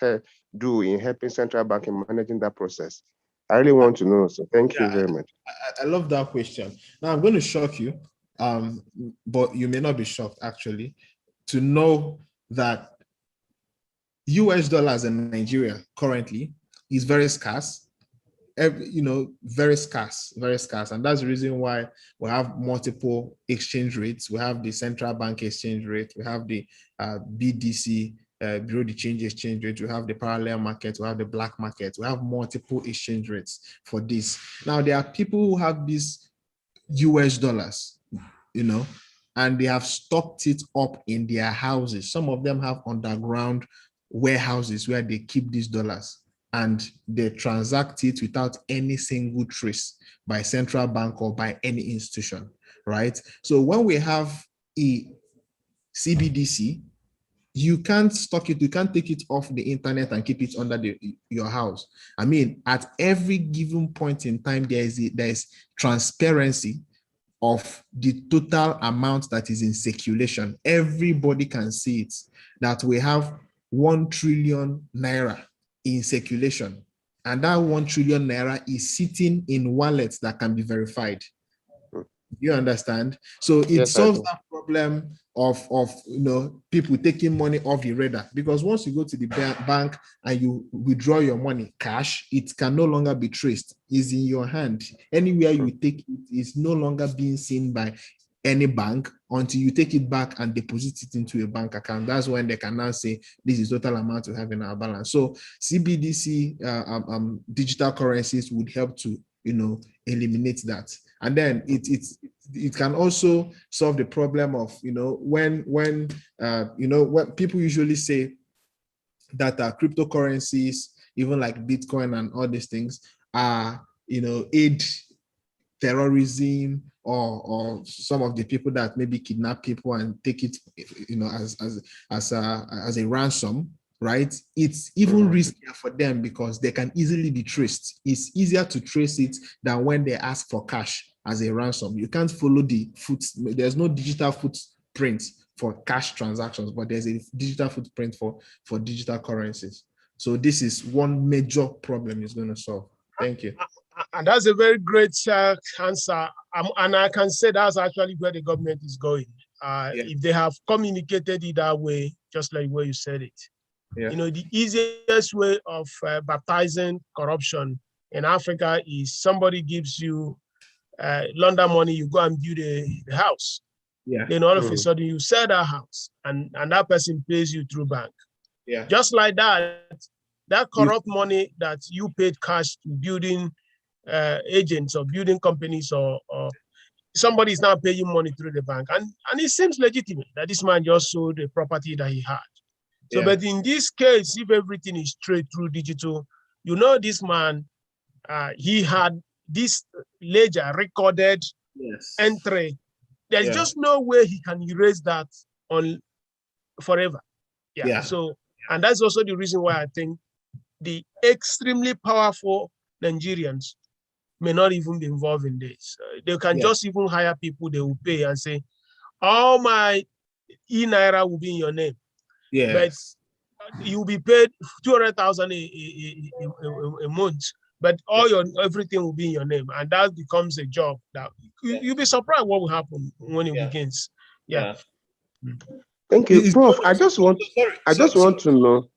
do in helping central bank in managing that process? I really want to know, so thank you very much. I love that question. Now I'm going to shock you, but you may not be shocked actually, to know that US dollars in Nigeria currently is very scarce. Very scarce, and that's the reason why we have multiple exchange rates. We have the central bank exchange rate, we have the BDC, Bureau de Change exchange rate, we have the parallel market, we have the black market, we have multiple exchange rates for this. Now there are people who have these US dollars, and they have stocked it up in their houses. Some of them have underground warehouses where they keep these dollars, and they transact it without any single trace by central bank or by any institution, right? So when we have a CBDC, you can't stock it, you can't take it off the internet and keep it under your house. I mean, at every given point in time, there is transparency of the total amount that is in circulation. Everybody can see it, that we have 1 trillion naira in circulation, and that 1 trillion naira is sitting in wallets that can be verified. You understand? So it solves that problem of people taking money off the radar, because once you go to the bank and you withdraw your money cash, it can no longer be traced. It's in your hand. Anywhere you take it is no longer being seen by any bank until you take it back and deposit it into a bank account. That's when they can now say this is total amount we have in our balance. So CBDC digital currencies would help to eliminate that. And then it can also solve the problem of when people usually say that cryptocurrencies, even like Bitcoin and all these things, are aid terrorism, or some of the people that maybe kidnap people and take it as a ransom, right? It's even riskier for them because they can easily be traced. It's easier to trace it than when they ask for cash as a ransom. You can't follow there's no digital footprint for cash transactions, but there's a digital footprint for digital currencies. So this is one major problem it's going to solve. Thank you. And that's a very great answer. And I can say that's actually where the government is going. if they have communicated it that way, just like where you said it. Yeah. You know, the easiest way of baptizing corruption in Africa is somebody gives you London money, you go and build a house. Yeah. Then all of a sudden you sell that house and that person pays you through bank. Yeah. Just like that, that corrupt money that you paid cash to building agents or building companies or somebody is now paying money through the bank. And it seems legitimate that this man just sold the property that he had. So, but in this case, if everything is straight through digital, you know, this man, he had this ledger recorded entry. There's just no way he can erase that on forever. So, and that's also the reason why I think the extremely powerful Nigerians may not even be involved in this. They can just even hire people they will pay and say, all my E-Naira will be in your name. But you'll be paid 200,000 a month, but all your everything will be in your name, and that becomes a job that you'll be surprised what will happen when it begins. Thank you, Prof. I just want to know.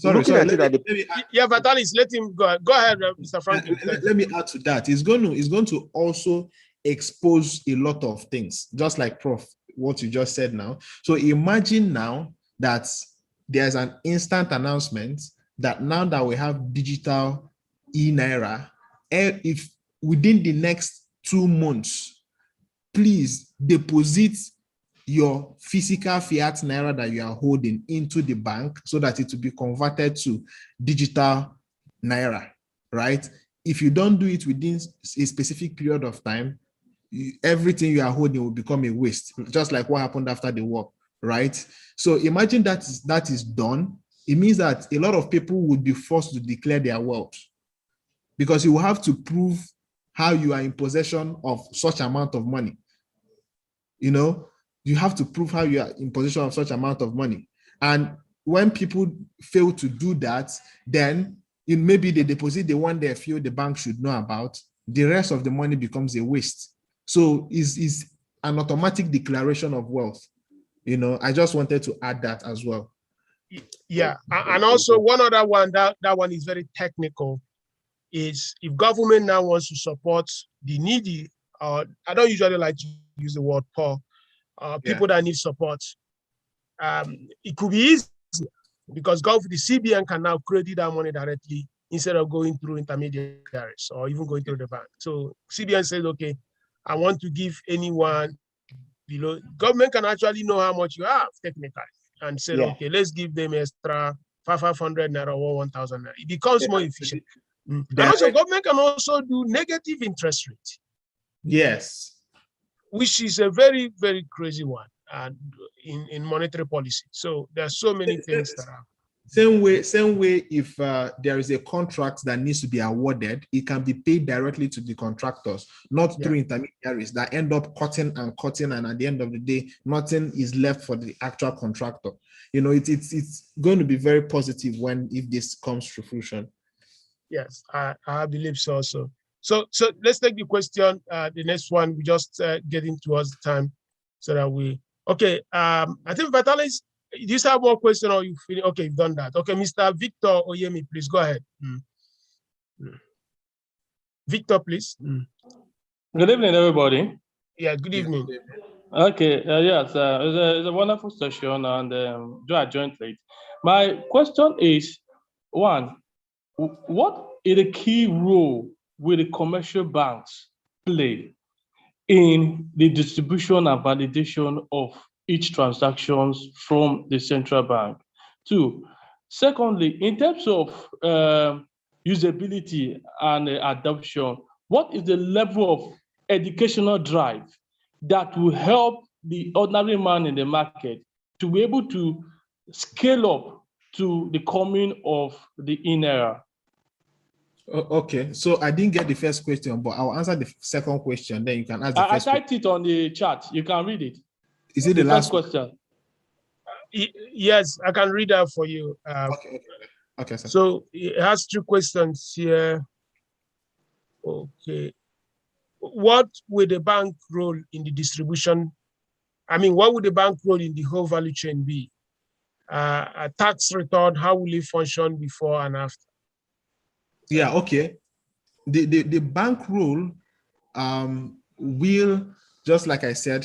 Vitalis, let him go. Go ahead, Mr. Franklin. Let me add to that. It's going to also expose a lot of things, just like Prof, what you just said now. So imagine now that there's an instant announcement that now that we have digital E-Naira, if within the next 2 months, please deposit your physical fiat Naira that you are holding into the bank so that it will be converted to digital Naira, right? If you don't do it within a specific period of time, everything you are holding will become a waste, just like what happened after the war, right? So imagine that is done. It means that a lot of people would be forced to declare their wealth because you will have to prove how you are in possession of such amount of money. You know, you have to prove how you are in possession of such amount of money. And when people fail to do that, then maybe they deposit the one they feel the bank should know about, the rest of the money becomes a waste. So is an automatic declaration of wealth. You know, I just wanted to add that as well. Yeah, and also one other one, that one is very technical, is if government now wants to support the needy, I don't usually like to use the word poor, people that need support, it could be easy because the CBN can now credit that money directly instead of going through intermediaries or even going through the bank. So CBN says, okay, I want to give anyone below. Government can actually know how much you have technically and say, okay, let's give them extra 500 Naira or 1,000 Naira. It becomes more efficient. And also government can also do negative interest rate. Yes. Which is a very, very crazy one in monetary policy. So there are so many things that are. Same way, if there is a contract that needs to be awarded, it can be paid directly to the contractors, not through intermediaries that end up cutting, and at the end of the day, nothing is left for the actual contractor. You know, it's going to be very positive if this comes to fruition. Yes, I believe so also. So let's take the question. The next one, we just getting towards the time, so that we. Okay. I think Vitalis, do you have more question or you feel okay? You've done that. Okay, Mr. Victor Oyemi, please go ahead. Victor, please. Good evening, everybody. Yeah. Good evening. Okay. Yes. It's a wonderful session, and I joined late. My question is, one, what is the key role will the commercial banks play in the distribution and validation of each transactions from the central bank? Two, secondly, in terms of usability and adoption, what is the level of educational drive that will help the ordinary man in the market to be able to scale up to the coming of the E-Naira? Okay, so I didn't get the first question, but I'll answer the second question. Then you can ask the first. I typed it on the chat. You can read it. Is it the last question? Yes, I can read that for you. Okay, sir. So it has 2 questions here. Okay. What will the bank role in the distribution I mean, what would the bank role in the whole value chain be? A tax return, how will it function before and after? Yeah, okay. The bank role will, just like I said,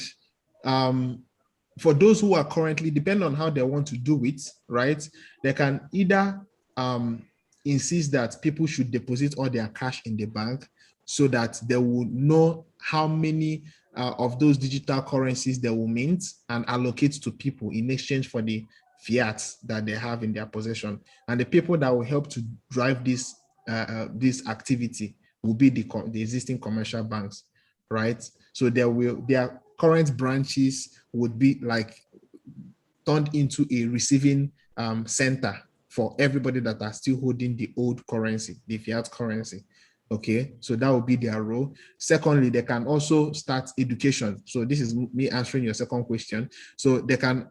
for those who are currently, depending on how they want to do it, right? They can either insist that people should deposit all their cash in the bank so that they will know how many of those digital currencies they will mint and allocate to people in exchange for the fiat that they have in their possession. And the people that will help to drive this activity will be the existing commercial banks, right? So their current branches would be like turned into a receiving center for everybody that are still holding the old currency, the fiat currency. Okay, so that would be their role. Secondly, they can also start education. So this is me answering your second question. So they can,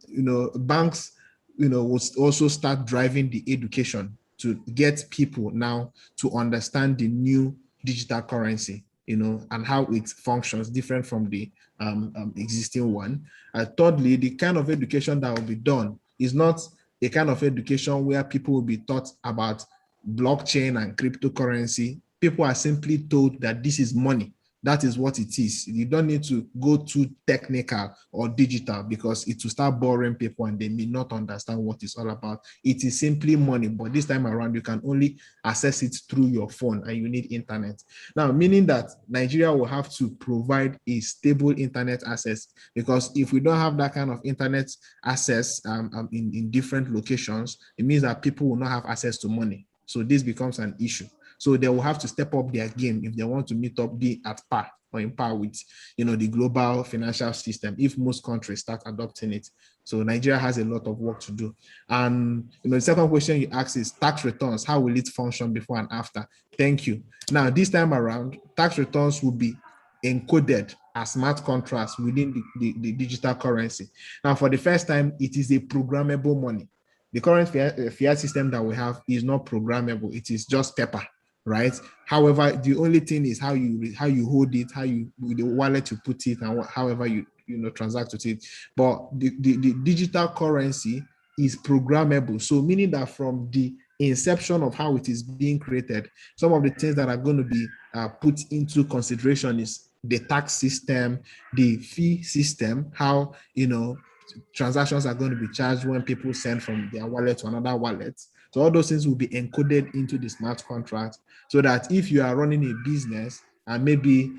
banks, will also start driving the education to get people now to understand the new digital currency, and how it functions different from the existing one. Thirdly, the kind of education that will be done is not a kind of education where people will be taught about blockchain and cryptocurrency. People are simply told that this is money. That is what it is. You don't need to go too technical or digital because it will start boring people and they may not understand what it's all about. It is simply money, but this time around, you can only access it through your phone and you need internet. Now, meaning that Nigeria will have to provide a stable internet access, because if we don't have that kind of internet access in different locations, it means that people will not have access to money. So this becomes an issue. So they will have to step up their game if they want to be at par or in par with, the global financial system, if most countries start adopting it. So Nigeria has a lot of work to do. And, the second question you asked is tax returns. How will it function before and after? Thank you. Now, this time around, tax returns will be encoded as smart contracts within the digital currency. Now, for the first time, it is a programmable money. The current fiat system that we have is not programmable. It is just paper, right? However, the only thing is how you hold it, with the wallet you put it, and however you transact with it. But the digital currency is programmable. So meaning that from the inception of how it is being created, some of the things that are going to be put into consideration is the tax system, the fee system, how transactions are going to be charged when people send from their wallet to another wallet. So all those things will be encoded into the smart contract, so that if you are running a business and maybe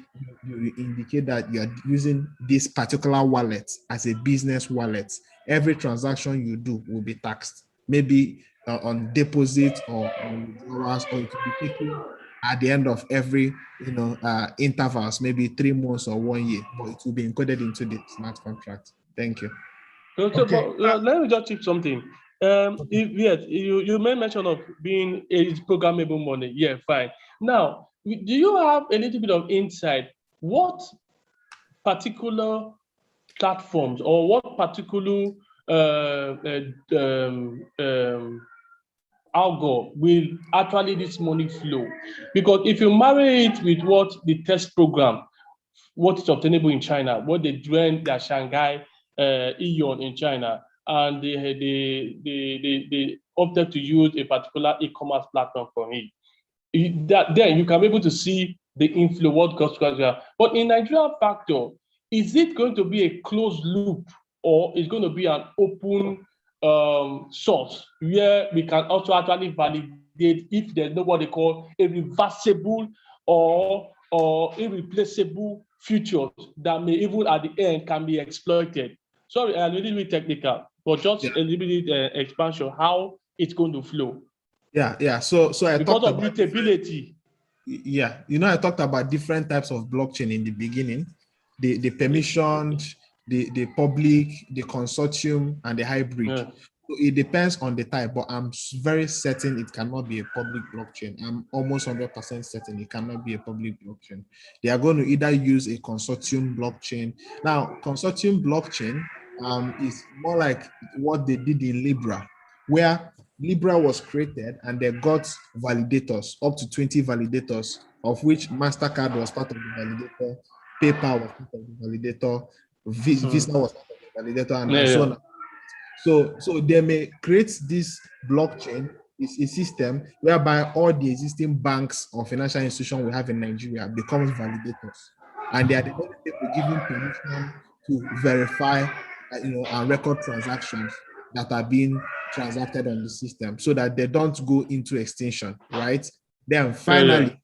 you indicate that you are using this particular wallet as a business wallet, every transaction you do will be taxed, maybe on deposit or on withdrawals, or it will be taken at the end of every intervals, maybe 3 months or 1 year, but it will be encoded into the smart contract. Thank you. Okay, but let me just check something. Yes, you made mention of being a programmable money. Yeah, fine. Now, do you have a little bit of insight? What particular platforms or what particular algo will actually this money flow? Because if you marry it with what the test program, what is obtainable in China, what they do their Shanghai E-Yuan in China, and they opted to use a particular e-commerce platform for it. Then you can be able to see the inflow, what goes to. But in Nigeria factor, is it going to be a closed loop, or is going to be an open source where we can also actually validate if there's what they call a reversible or irreplaceable features that may even at the end can be exploited? Sorry, a little bit technical, but just a little bit expansion, how it's going to flow. Yeah. So I because talked of mutability. Yeah, I talked about different types of blockchain in the beginning: the permissioned, the public, the consortium, and the hybrid. Yeah. So it depends on the type, but I'm very certain it cannot be a public blockchain. I'm almost 100% certain it cannot be a public blockchain. They are going to either use a consortium blockchain. Now, consortium blockchain is more like what they did in Libra, where Libra was created and they got validators, up to 20 validators, of which MasterCard was part of the validator, PayPal was part of the validator, Visa was part of validator, and so on. So they may create this blockchain, a system whereby all the existing banks or financial institutions we have in Nigeria becomes validators, and they are the only people given permission to verify, and record transactions that are being transacted on the system, so that they don't go into extinction, right? Then finally,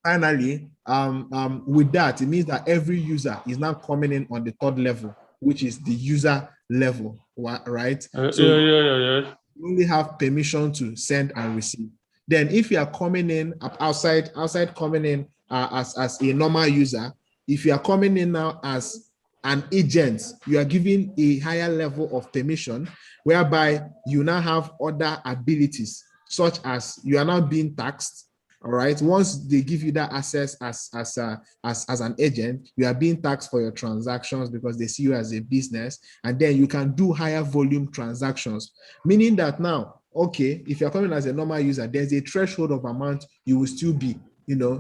with that, it means that every user is now coming in on the third level, which is the user level, right? You only have permission to send and receive. Then if you are coming in outside coming in as a normal user, if you are coming in now as an agent, you are given a higher level of permission, whereby you now have other abilities, such as you are now being taxed. All right. Once they give you that access as an agent, you are being taxed for your transactions because they see you as a business, and then you can do higher volume transactions. Meaning that now, okay, if you're coming as a normal user, there's a threshold of amount you will still be,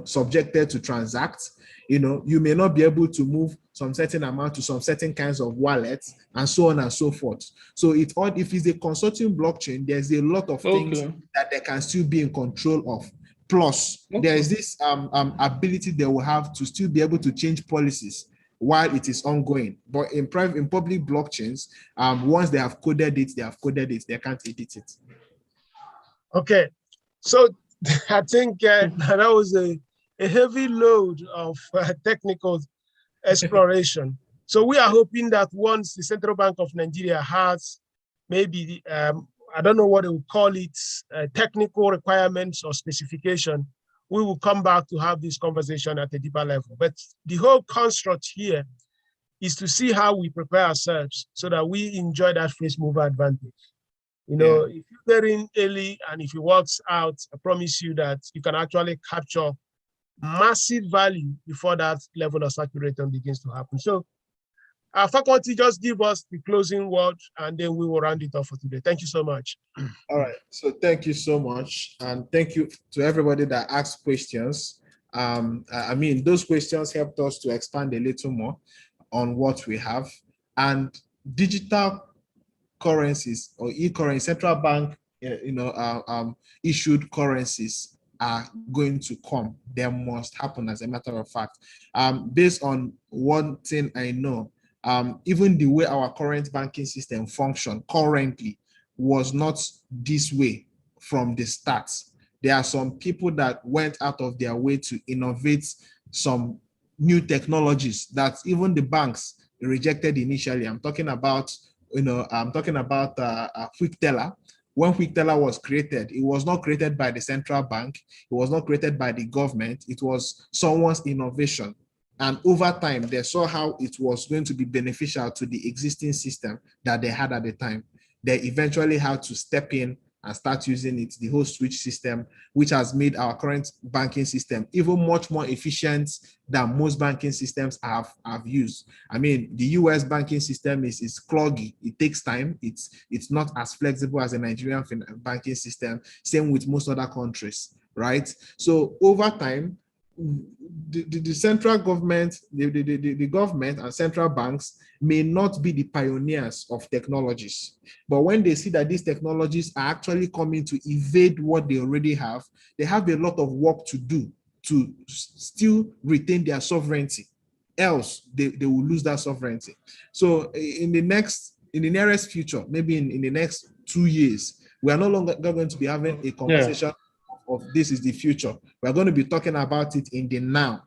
subjected to transact. You may not be able to move some certain amount to some certain kinds of wallets, and so on and so forth. So if it's a consortium blockchain, there's a lot of things that they can still be in control of. Plus, there is this ability they will have to still be able to change policies while it is ongoing. But in public blockchains, once they have coded it, they can't edit it. Okay, so I think that was a heavy load of technical exploration. So we are hoping that once the Central Bank of Nigeria has maybe I don't know what they would call it, technical requirements or specification, we will come back to have this conversation at a deeper level. But the whole construct here is to see how we prepare ourselves so that we enjoy that first mover advantage. If you get in early and if it works out, I promise you that you can actually capture massive value before that level of saturation begins to happen. So our faculty, just give us the closing word and then we will round it off for today. Thank you so much. All right. So thank you so much. And thank you to everybody that asked questions. Those questions helped us to expand a little more on what we have. And digital currencies or e-currency, central bank, issued currencies are going to come. They must happen, as a matter of fact. Based on one thing I know, even the way our current banking system functions currently was not this way from the start. There are some people that went out of their way to innovate some new technologies that even the banks rejected initially. I'm talking about Quick Teller. When Quick Teller was created, it was not created by the central bank. It was not created by the government. It was someone's innovation. And over time, they saw how it was going to be beneficial to the existing system that they had at the time. They eventually had to step in and start using it, the whole switch system, which has made our current banking system even much more efficient than most banking systems have used. The US banking system is cloggy. It takes time. It's not as flexible as a Nigerian banking system. Same with most other countries, right? So over time, the central government, the government and central banks may not be the pioneers of technologies, but when they see that these technologies are actually coming to evade what they already have, they have a lot of work to do to still retain their sovereignty. Else, they will lose that sovereignty. So in the nearest future, maybe in the next 2 years, we are no longer going to be having a conversation of this is the future. We're going to be talking about it in the now.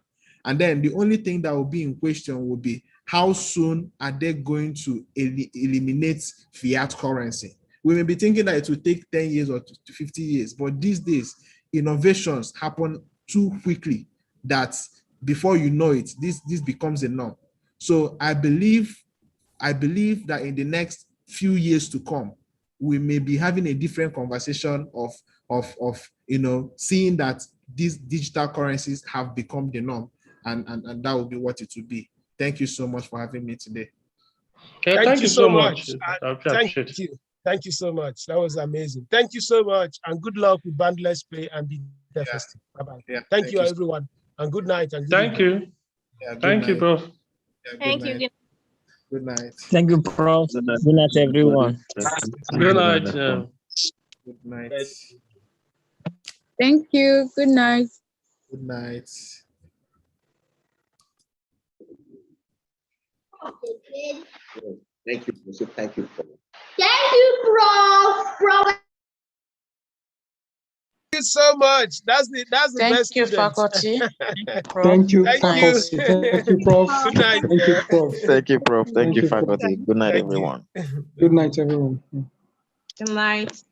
And then the only thing that will be in question will be how soon are they going to eliminate fiat currency? We may be thinking that it will take 10 years or 50 years, but these days, innovations happen too quickly that before you know it, this becomes a norm. So I believe that in the next few years to come, we may be having a different conversation of seeing that these digital currencies have become the norm, and that will be what it will be. Thank you so much for having me today. Thank you so much. Thank you so much. That was amazing. Thank you so much, and good luck with Bandless Play and Be the Festive. Bye-bye. Thank you, everyone, and good night. And thank you. Thank you, bro. Thank you. Good night. Thank you, Prof. Good night, everyone. Good night. Good night. Thank you. Good night. Good night. Thank you. Thank you. Thank you, Prof. Thank you so much. That's the Thank best you, student. faculty. Thank you, Thank faculty. you. Thank you, Prof. Good night. Thank you, Prof. Thank you, Prof. Thank you, Prof. faculty. Good night, Thank everyone. you. Good night, everyone. Good night.